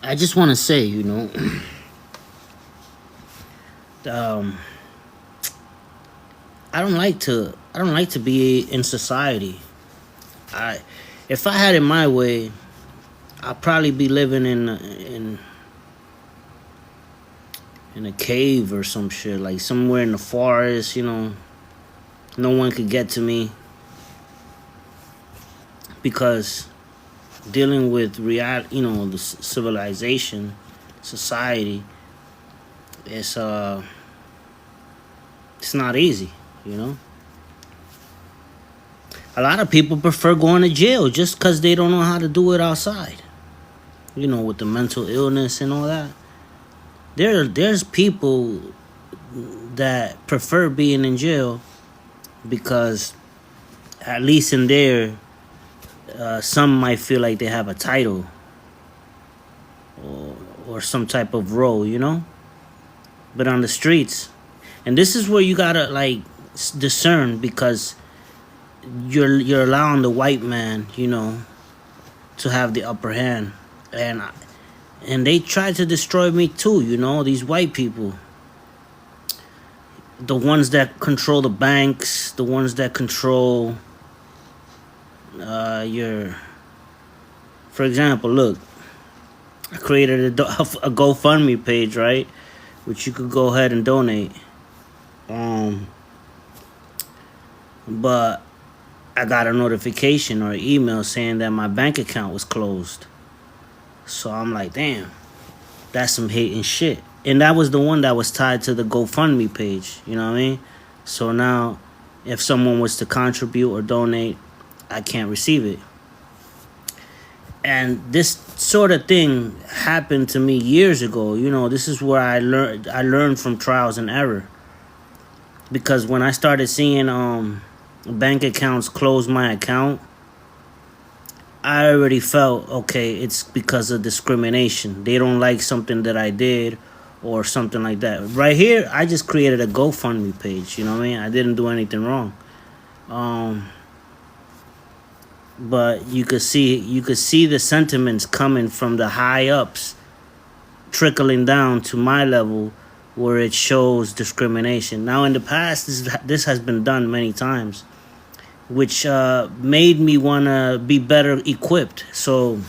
I just want to say, um, I don't like to be in society. I, if I had it my way, I'd probably be living in a cave or some shit, like somewhere in the forest. No one could get to me because dealing with the civilization, society, it's it's not easy. You know, a lot of people prefer going to jail just because they don't know how to do it outside. With the mental illness and all that. There's people that prefer being in jail because at least in there, some might feel like they have a title or some type of role. But on the streets, and this is where you gotta like discern because you're allowing the white man, to have the upper hand, and they try to destroy me too. These white people, the ones that control the banks, the ones that control your. For example, look, I created a GoFundMe page, right, which you could go ahead and donate. But I got a notification or an email saying that my bank account was closed. So I'm like, damn, that's some hating shit. And that was the one that was tied to the GoFundMe page. You know what I mean? So now, if someone was to contribute or donate, I can't receive it. And this sort of thing happened to me years ago. This is where I learned from trials and error. Because when I started seeing bank accounts close my account, I already felt, okay, it's because of discrimination. They don't like something that I did or something like that. Right here, I just created a GoFundMe page. You know what I mean? I didn't do anything wrong. But you could see the sentiments coming from the high ups trickling down to my level where it shows discrimination. Now, in the past, this has been done many times, which made me want to be better equipped. So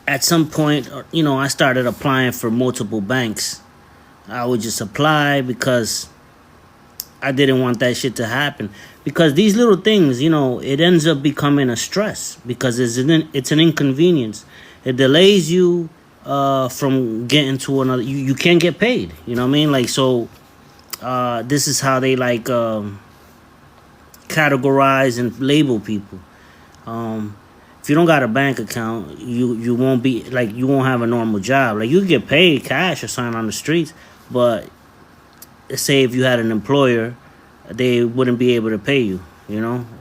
at some point, I started applying for multiple banks. I would just apply because I didn't want that shit to happen. Because these little things, it ends up becoming a stress because it's an inconvenience. It delays you from getting to another. You can't get paid. You know what I mean? Like, so this is how they like categorize and label people. If you don't got a bank account, you won't be like, you won't have a normal job. Like, you get paid cash or something on the streets, but say if you had an employer, they wouldn't be able to pay you,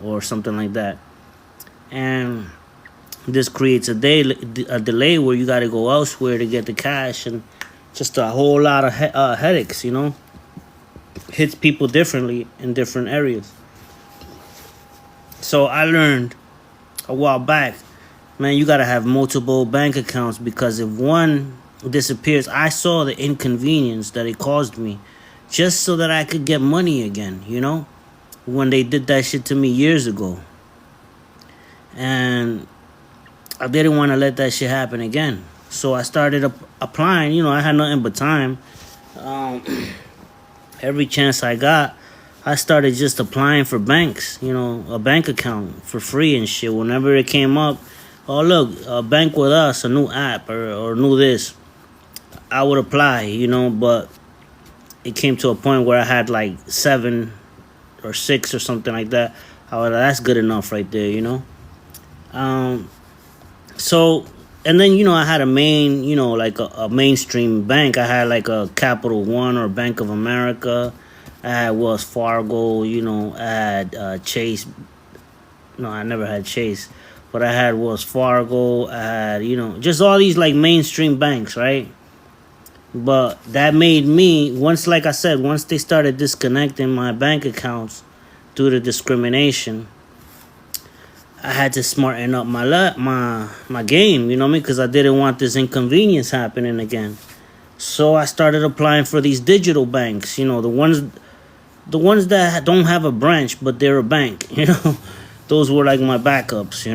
or something like that. And this creates a delay where you got to go elsewhere to get the cash, and just a whole lot of headaches. Hits people differently in different areas. So I learned a while back, man, you got to have multiple bank accounts because if one disappears, I saw the inconvenience that it caused me just so that I could get money again, when they did that shit to me years ago. And I didn't want to let that shit happen again. So I started applying. I had nothing but time. Every chance I got, I started just applying for banks, a bank account for free and shit. Whenever it came up, oh, look, a bank with us, a new app or new this, I would apply, but it came to a point where I had like 7 or 6 or something like that. That's good enough right there. So, and then, I had a main, like a mainstream bank. I had like a Capital One or Bank of America. I had Wells Fargo, I had Chase. No, I never had Chase. But I had Wells Fargo. I had, just all these like mainstream banks, right? But that made me, once they started disconnecting my bank accounts due to discrimination, I had to smarten up my game, you know what I mean? Because I didn't want this inconvenience happening again. So I started applying for these digital banks, the ones that don't have a branch but they're a bank, Those were like my backups.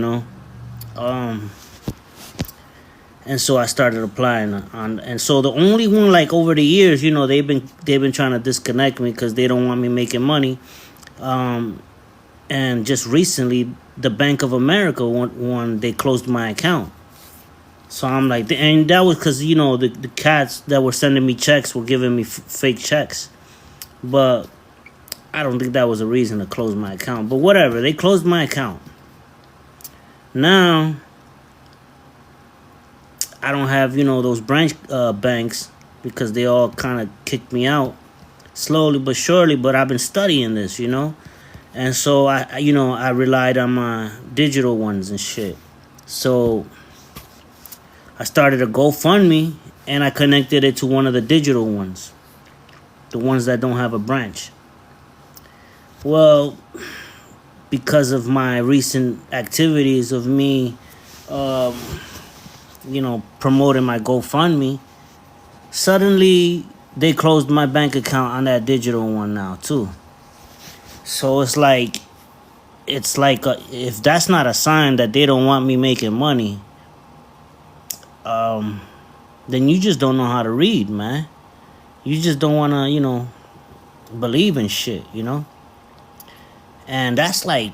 And so I started applying and so the only one, like, over the years, they've been trying to disconnect me because they don't want me making money. And just recently, the Bank of America one they closed my account. So I'm like, and that was because the cats that were sending me checks were giving me fake checks, but I don't think that was a reason to close my account. But whatever, they closed my account. Now I don't have those branch banks because they all kind of kicked me out slowly but surely. But I've been studying this, and so I relied on my digital ones and shit. So I started a GoFundMe and I connected it to one of the digital ones, the ones that don't have a branch. Well, because of my recent activities of me, promoting my GoFundMe, suddenly they closed my bank account on that digital one now too. So it's like if that's not a sign that they don't want me making money, then you just don't know how to read, man. You just don't want to, believe in shit, And that's like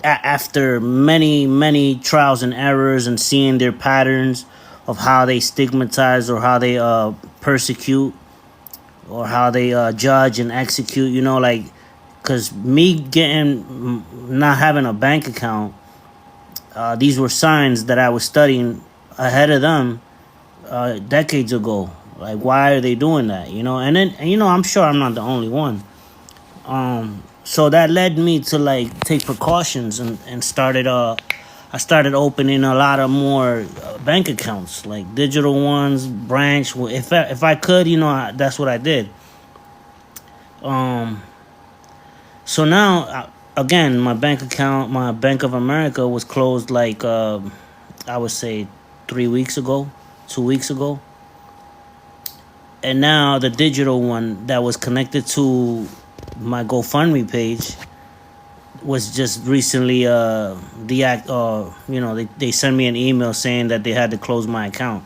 after many, many trials and errors and seeing their patterns of how they stigmatize or how they persecute or how they judge and execute, because me not having a bank account, these were signs that I was studying ahead of them decades ago. Like, why are they doing that? And then, I'm sure I'm not the only one. So that led me to take precautions and I started opening a lot of more bank accounts, like digital ones, branch. If I could, that's what I did. So now, again, my bank account, my Bank of America was closed I would say 3 weeks ago, 2 weeks ago. And now the digital one that was connected to my GoFundMe page was just recently they sent me an email saying that they had to close my account.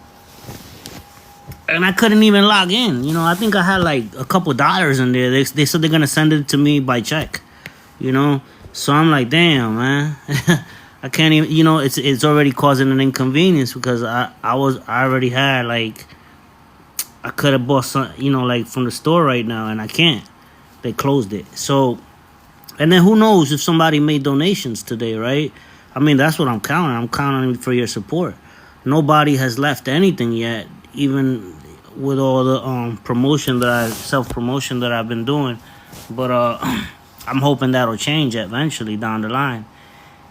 And I couldn't even log in. I think I had a couple dollars in there. They said they're gonna send it to me by check. So I'm like, damn, man. I can't even. It's already causing an inconvenience because I already had I could have bought some, from the store right now, and I can't. They closed it. So, and then who knows if somebody made donations today, right? I mean, that's what I'm counting. I'm counting for your support. Nobody has left anything yet, even with all the self-promotion that I've been doing. But I'm hoping that'll change eventually down the line.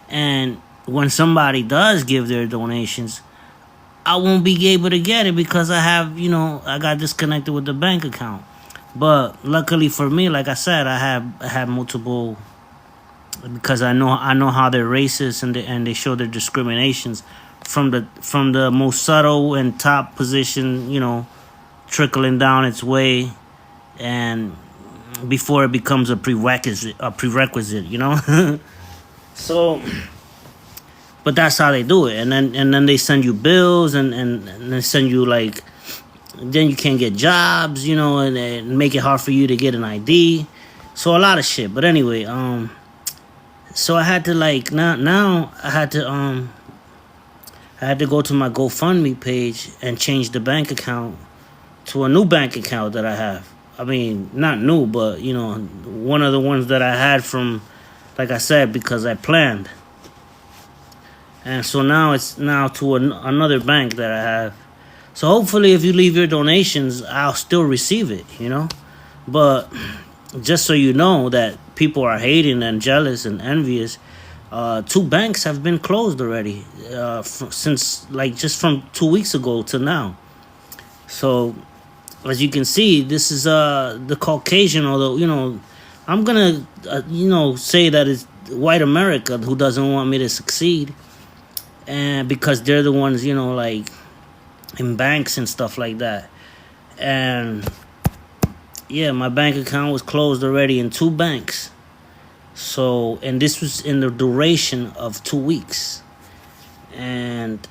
And when somebody does give their donations, I won't be able to get it because I got disconnected with the bank account. But luckily for me, like I said, I have multiple, because I know how they're racist and they show their discriminations from the most subtle and top position, trickling down its way, and before it becomes a prerequisite, So, but that's how they do it, and then they send you bills and they send you then you can't get jobs, and make it hard for you to get an ID. So a lot of shit. But anyway, so I had to now I had to go to my GoFundMe page and change the bank account to a new bank account that I have. I mean, not new, but one of the ones that I had from, like I said, because I planned. And so now it's to another bank that I have. So hopefully if you leave your donations, I'll still receive it, But just so you know that people are hating and jealous and envious, 2 banks have been closed already since just from 2 weeks ago to now. So as you can see, this is the Caucasian, although, I'm going to, say that white America who doesn't want me to succeed, and because they're the ones, like in banks and stuff like that. And yeah, my bank account was closed already in 2 banks. So, and this was in the duration of 2 weeks. And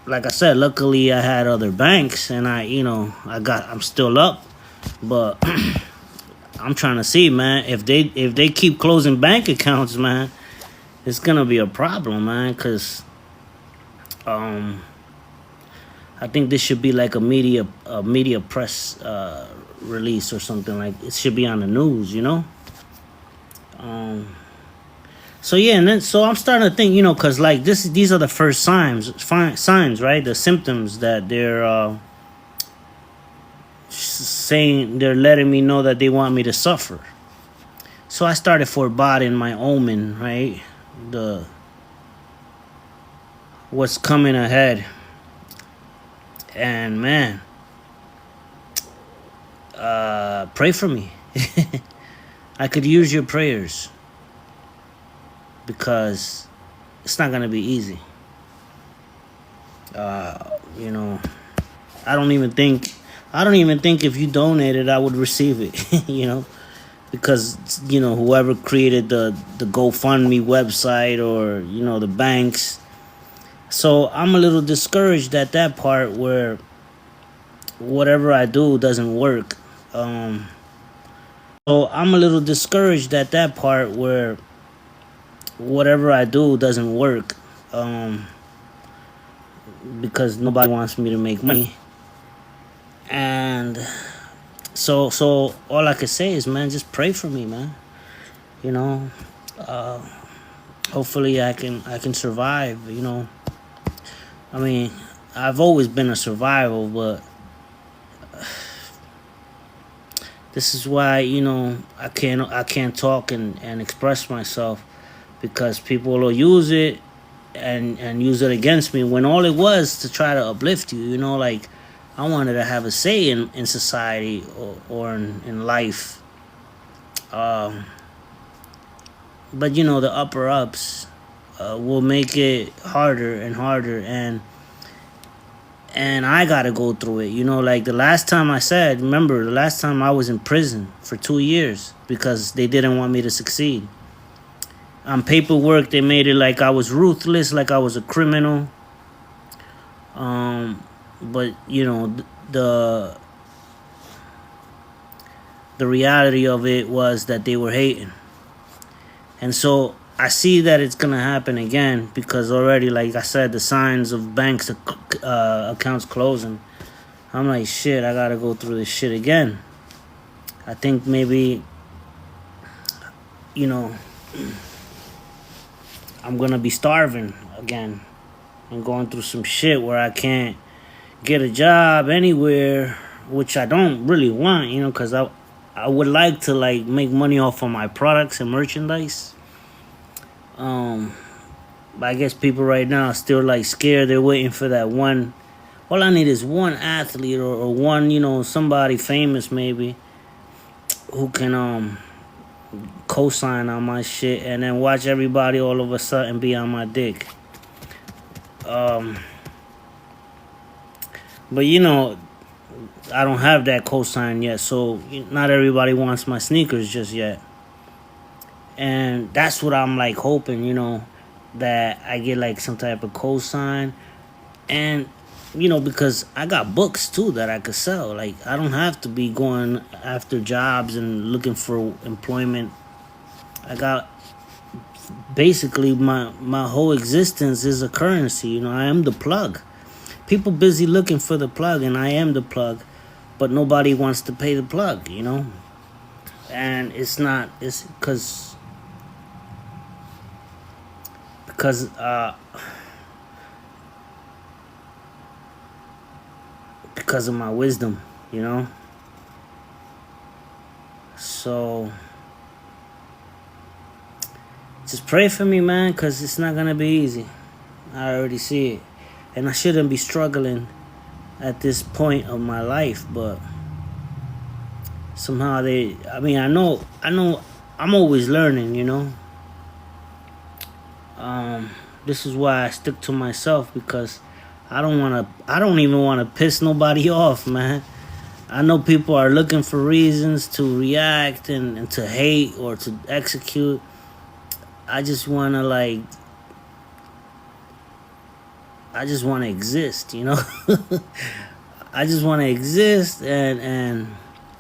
like I said, luckily I had other banks, and I'm still up, but I'm trying to see, man, if they keep closing bank accounts, man, it's gonna be a problem, man, because I think this should be like a media press release or something. Like, it should be on the news, So yeah, and then so I'm starting to think, because like these are the first signs, right? The symptoms that they're saying, they're letting me know that they want me to suffer. So I started foreboding my omen, right? What's coming ahead. And man, pray for me. I could use your prayers, because it's not gonna be easy. I don't even think if you donated I would receive it. Because whoever created the GoFundMe website, or the banks. So I'm a little discouraged at that part where whatever I do doesn't work. So I'm a little discouraged at that part where whatever I do doesn't work. Because nobody wants me to make money. And so all I could say is, man, just pray for me, man. Hopefully I can survive, I mean, I've always been a survival, but this is why, I can't talk and express myself, because people will use it and use it against me, when all it was to try to uplift you. Like, I wanted to have a say in society, or in life. But the upper ups will make it harder and harder, and I gotta go through it. Like the last time I was in prison for 2 years because they didn't want me to succeed. On paperwork, they made it like I was ruthless, like I was a criminal. But the reality of it was that they were hating. And so I see that it's gonna happen again, because already, like I said, the signs of banks accounts closing. I'm like, shit, I gotta go through this shit again. I think maybe, I'm gonna be starving again and going through some shit where I can't get a job anywhere, which I don't really want, because I would like to like make money off of my products and merchandise. But I guess people right now are still like scared. They're waiting for that one. All I need is one athlete, or one, somebody famous maybe, who can co-sign on my shit, and then watch everybody all of a sudden be on my dick. But I don't have that cosign yet, so not everybody wants my sneakers just yet. And that's what I'm like hoping, that I get like some type of cosign. And because I got books too that I could sell. Like, I don't have to be going after jobs and looking for employment. I got basically my whole existence is a currency. I am the plug. People busy looking for the plug, and I am the plug, but nobody wants to pay the plug, And it's because of my wisdom, So just pray for me, man, because it's not gonna be easy. I already see it. And I shouldn't be struggling at this point of my life, but somehow I know I'm always learning, This is why I stick to myself, because I don't even want to piss nobody off, man. I know people are looking for reasons to react and to hate or to execute. I just want to I just want to exist, you know? I just want to exist and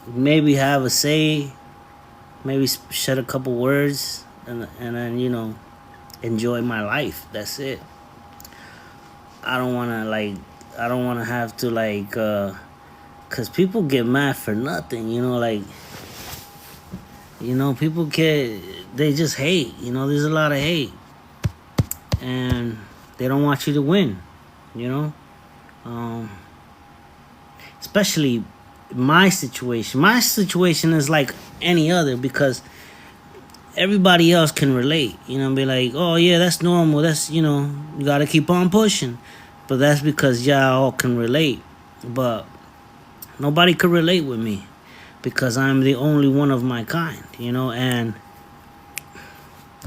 maybe have a say, maybe shed a couple words, and then, enjoy my life. That's it. I don't want to have to cuz people get mad for nothing, people they just hate, there's a lot of hate. And they don't want you to win, you know? Especially my situation. My situation is like any other, because everybody else can relate, be like, oh yeah, that's normal. That's, you gotta keep on pushing. But that's because y'all all can relate. But nobody could relate with me because I'm the only one of my kind, and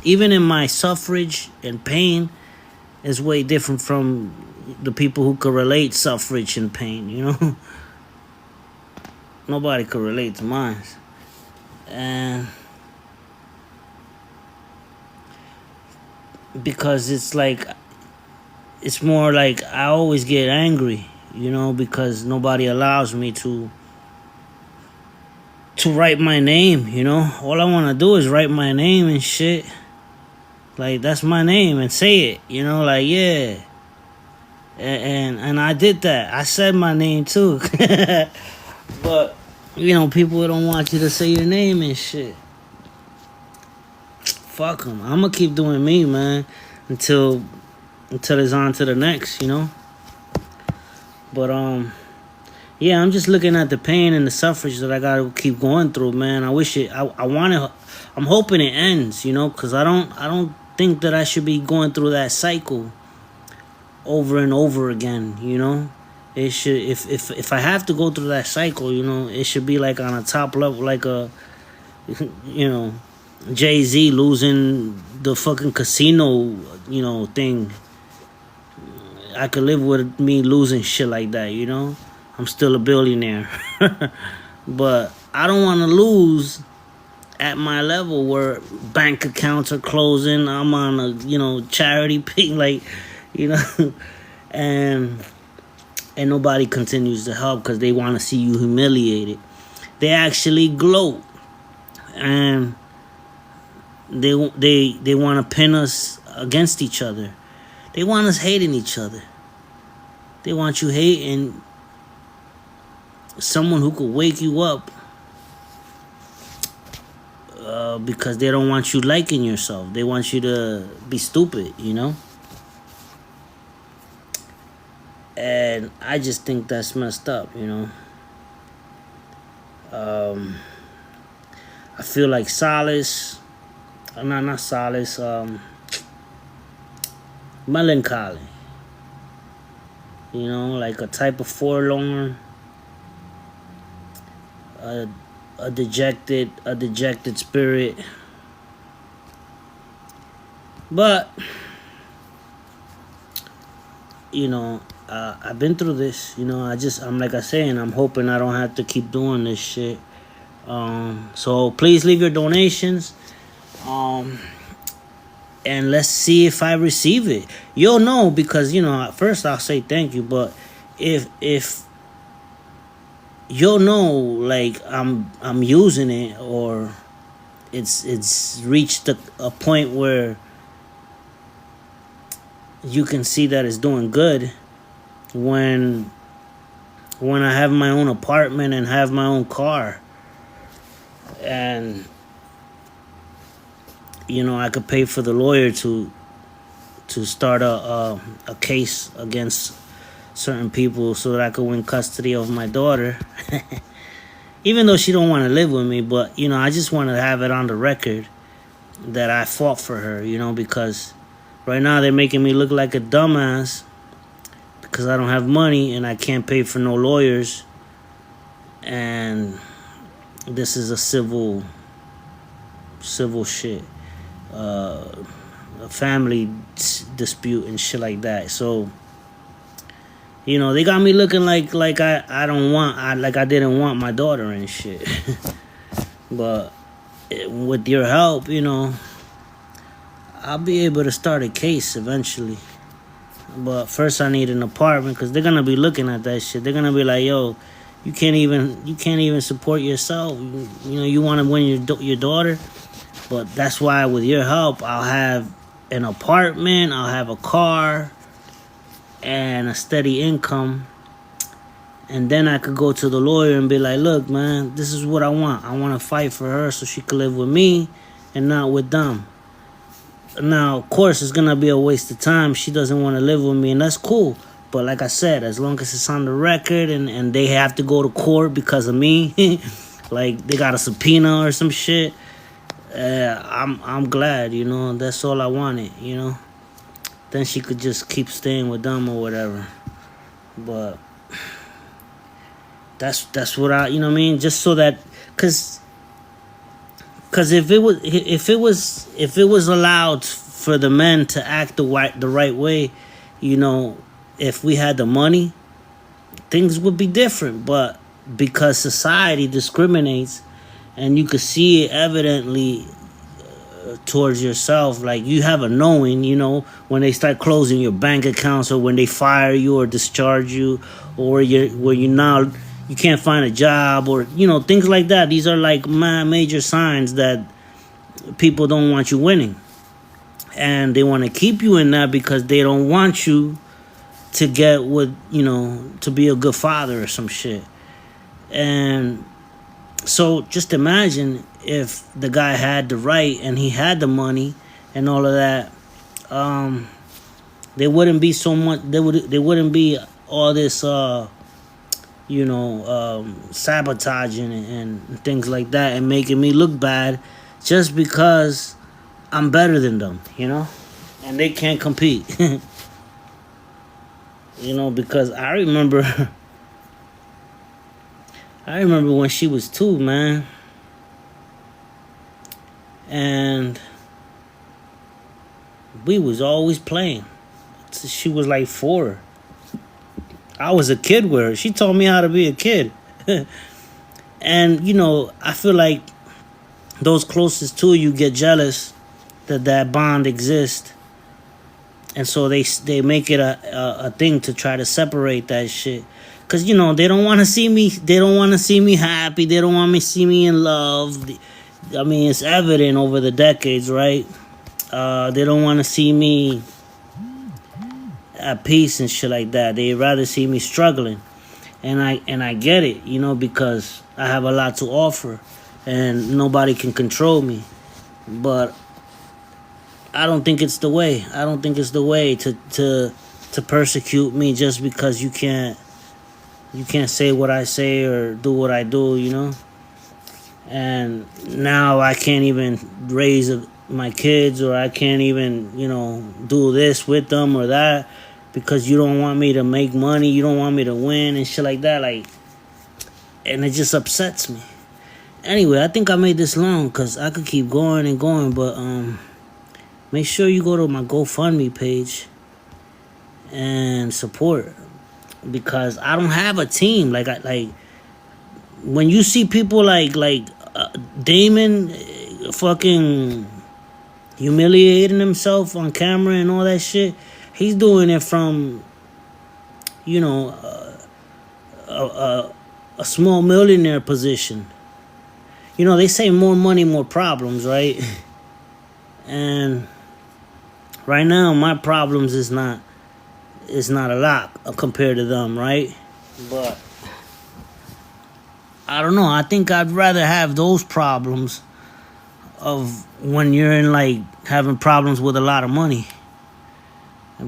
even in my suffrage and pain is way different from the people who could relate suffrage and pain, Nobody could relate to mine. And because it's more like I always get angry, because nobody allows me to write my name, All I want to do is write my name and shit. Like, that's my name, and say it, yeah. And I did that. I said my name too. But, people don't want you to say your name and shit. Fuck them. I'm going to keep doing me, man, until it's on to the next, But, yeah, I'm just looking at the pain and the suffrage that I got to keep going through, man. I wish I'm hoping it ends, because I don't think that I should be going through that cycle over and over again, It should, if I have to go through that cycle, it should be like on a top level, like a, Jay-Z losing the fucking casino, thing. I could live with me losing shit like that, I'm still a billionaire. But I don't want to lose at my level where bank accounts are closing. I'm on a, charity pay, and nobody continues to help because they want to see you humiliated. They actually gloat, and they want to pin us against each other. They want us hating each other. They want you hating someone who could wake you up, because they don't want you liking yourself. They want you to be stupid, And I just think that's messed up, I feel like solace. Not solace. Melancholy. Like a type of forlorn, a dejected spirit. But I've been through this. I'm like I saying, I'm hoping I don't have to keep doing this shit. So please leave your donations. And let's see if I receive it. You'll know, because at first I'll say thank you, but if you'll know, like I'm using it, or it's reached a point where you can see that it's doing good when I have my own apartment and have my own car, and I could pay for the lawyer to start a case against certain people so that I could win custody of my daughter. Even though she don't want to live with me, but I just want to have it on the record that I fought for her, because right now they're making me look like a dumbass because I don't have money and I can't pay for no lawyers, and this is a civil shit. a family dispute and shit like that. So, you know, they got me looking like I don't want like I didn't want my daughter and shit. But with your help, you know, I'll be able to start a case eventually. But first I need an apartment, because they're gonna be looking at that shit. They're gonna be like, yo, you can't even support yourself. You know, you want to win your daughter. But that's why with your help, I'll have an apartment, I'll have a car, and a steady income. And then I could go to the lawyer and be like, look, man, this is what I want. I want to fight for her so she could live with me and not with them. Now, of course, it's going to be a waste of time. She doesn't want to live with me, and that's cool. But like I said, as long as it's on the record and they have to go to court because of me, like they got a subpoena or some shit, I'm glad, you know. That's all I wanted, you know. Then she could just keep staying with them or whatever. But that's what I, you know what I mean? Just so that, cause if it was allowed for the men to act the right way, you know, if we had the money, things would be different. But because society discriminates, and you could see it evidently towards yourself, like you have a knowing, you know, when they start closing your bank accounts, or when they fire you or discharge you, or you can't find a job, or, you know, things like that. These are like major signs that people don't want you winning, and they want to keep you in that because they don't want you to get with, you know, to be a good father or some shit. And so just imagine if the guy had the right and he had the money and all of that, there wouldn't be so much. There wouldn't be all this, you know, sabotaging and things like that, and making me look bad just because I'm better than them, you know, and they can't compete. You know, because I remember when she was 2, man. And we was always playing. She was like 4. I was a kid with her. She taught me how to be a kid. And, you know, I feel like those closest to you get jealous that bond exists. And so they make it a thing to try to separate that shit. Because, you know, they don't want to see me. They don't want to see me happy. They don't want me to see me in love. I mean, it's evident over the decades, right? They don't want to see me at peace and shit like that. They'd rather see me struggling. And I get it, you know, because I have a lot to offer and nobody can control me. But I don't think it's the way. I don't think it's the way to persecute me just because you can't say what I say or do what I do, you know? And now I can't even raise my kids, or I can't even, you know, do this with them or that because you don't want me to make money, you don't want me to win and shit like that. Like, and it just upsets me. Anyway, I think I made this long because I could keep going and going, but make sure you go to my GoFundMe page and support, because I don't have a team. Like when you see people like Damon fucking humiliating himself on camera and all that shit, he's doing it from, you know, a small millionaire position. You know, they say more money, more problems, right? And right now, my problems is not a lot compared to them, right? But I don't know. I think I'd rather have those problems of when you're in, like, having problems with a lot of money.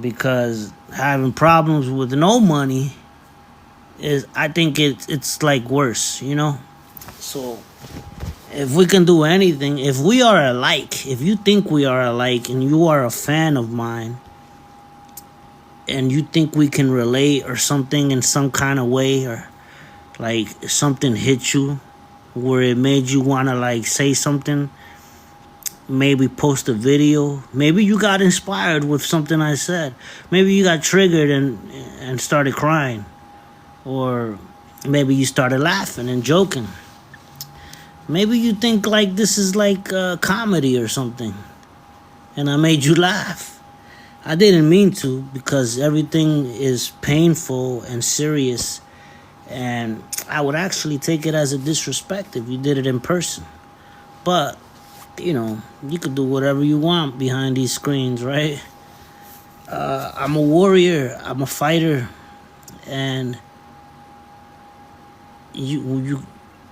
Because having problems with no money is, I think it's like worse, you know? So if we can do anything, if we are alike, if you think we are alike and you are a fan of mine and you think we can relate or something in some kind of way, or like something hit you where it made you want to like say something, maybe post a video. Maybe you got inspired with something I said. Maybe you got triggered and started crying. Or maybe you started laughing and joking. Maybe you think like this is like a comedy or something. And I made you laugh. I didn't mean to, because everything is painful and serious. And I would actually take it as a disrespect if you did it in person. But, you could do whatever you want behind these screens, right? I'm a warrior. I'm a fighter. And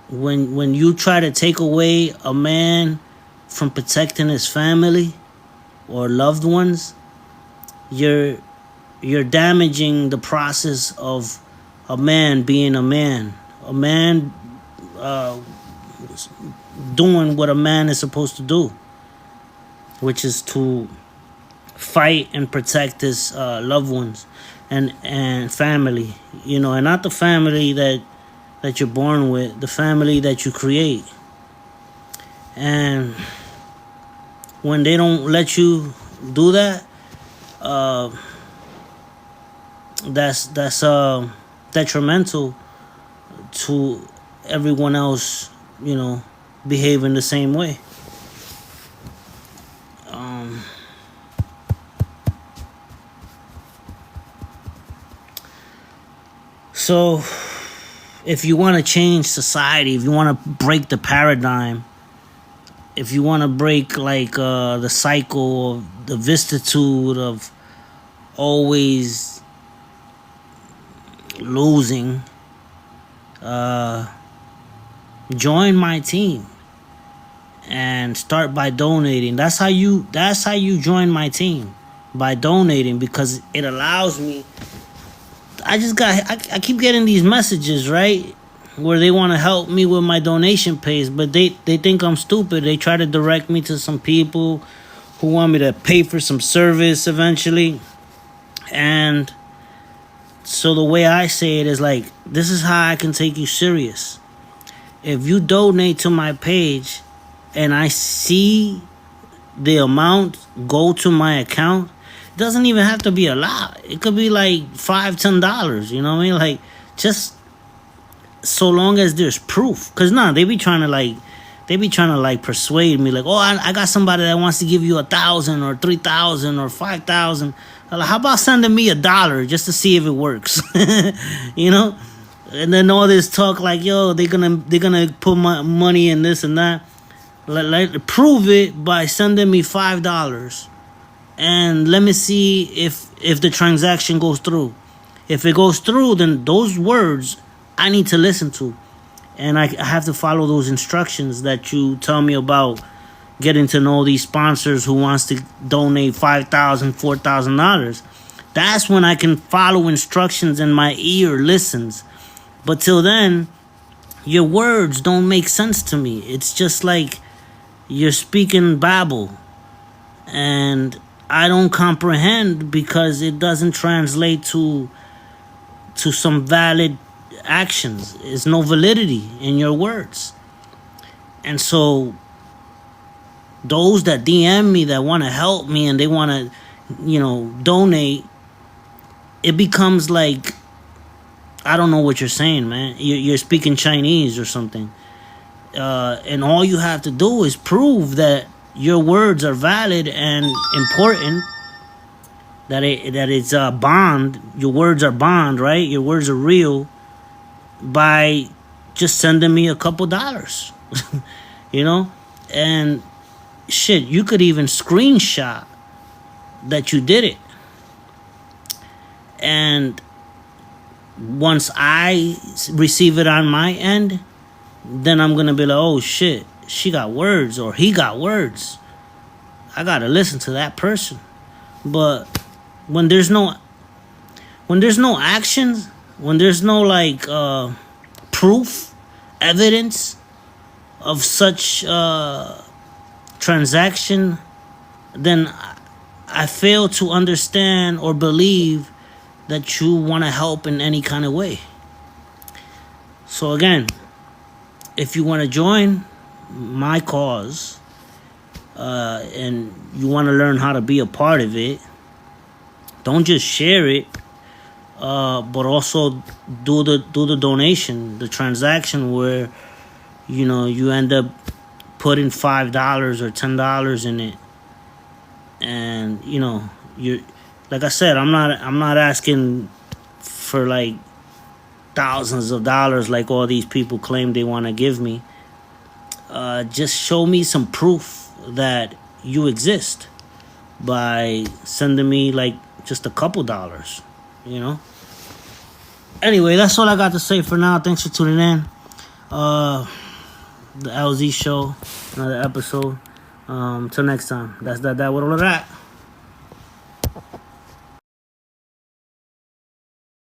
when you try to take away a man from protecting his family or loved ones, you're damaging the process of a man being a man doing what a man is supposed to do, which is to fight and protect his loved ones and family, and not the family that you're born with, the family that you create. And when they don't let you do that, that's detrimental to everyone else, behaving the same way. So if you want to change society, if you want to break the paradigm, if you want to break like the cycle of the vicissitude of always losing, join my team and start by donating. That's how you join my team, by donating, because it allows me. I keep getting these messages, right, where they want to help me with my donation page, but they think I'm stupid. They try to direct me to some people who want me to pay for some service eventually. And so the way I say it is like, this is how I can take you serious. If you donate to my page and I see the amount go to my account, it doesn't even have to be a lot. It could be like $5-10, you know what I mean? Like, just so long as there's proof. Because they be trying to persuade me, like, oh, I got somebody that wants to give you 1,000 or 3,000 or 5,000. Like, how about sending me $1 just to see if it works? And then all this talk like, yo, they're gonna put my money in this and that. Like, prove it by sending me $5, and let me see if the transaction goes through. If it goes through, then those words I need to listen to, and I have to follow those instructions that you tell me about. Getting to know these sponsors who wants to donate $5,000, $4,000. That's when I can follow instructions and my ear listens. But till then, your words don't make sense to me. It's just like you're speaking babble, and I don't comprehend because it doesn't translate to some valid actions. There's no validity in your words. And so those that DM me that want to help me and they want to, donate, it becomes like, I don't know what you're saying, man. You're speaking Chinese or something. And all you have to do is prove that your words are valid and important, that it's a bond. Your words are bond, right? Your words are real, by just sending me a couple dollars. And shit, you could even screenshot that you did it. And once I receive it on my end, then I'm going to be like, oh shit, she got words or he got words. I got to listen to that person. But when there's no actions, when there's no like proof, evidence of such transaction, then I fail to understand or believe that you want to help in any kind of way. So again, if you want to join my cause, and you want to learn how to be a part of it, don't just share it, but also do the donation, the transaction where you end up putting $5 or $10 in it, and you're like I said, I'm not asking for like thousands of dollars like all these people claim they want to give me. Just show me some proof that you exist by sending me like just a couple dollars, Anyway, that's all I got to say for now. Thanks for tuning in. The LZ Show, another episode. Till next time. That's that with all of that.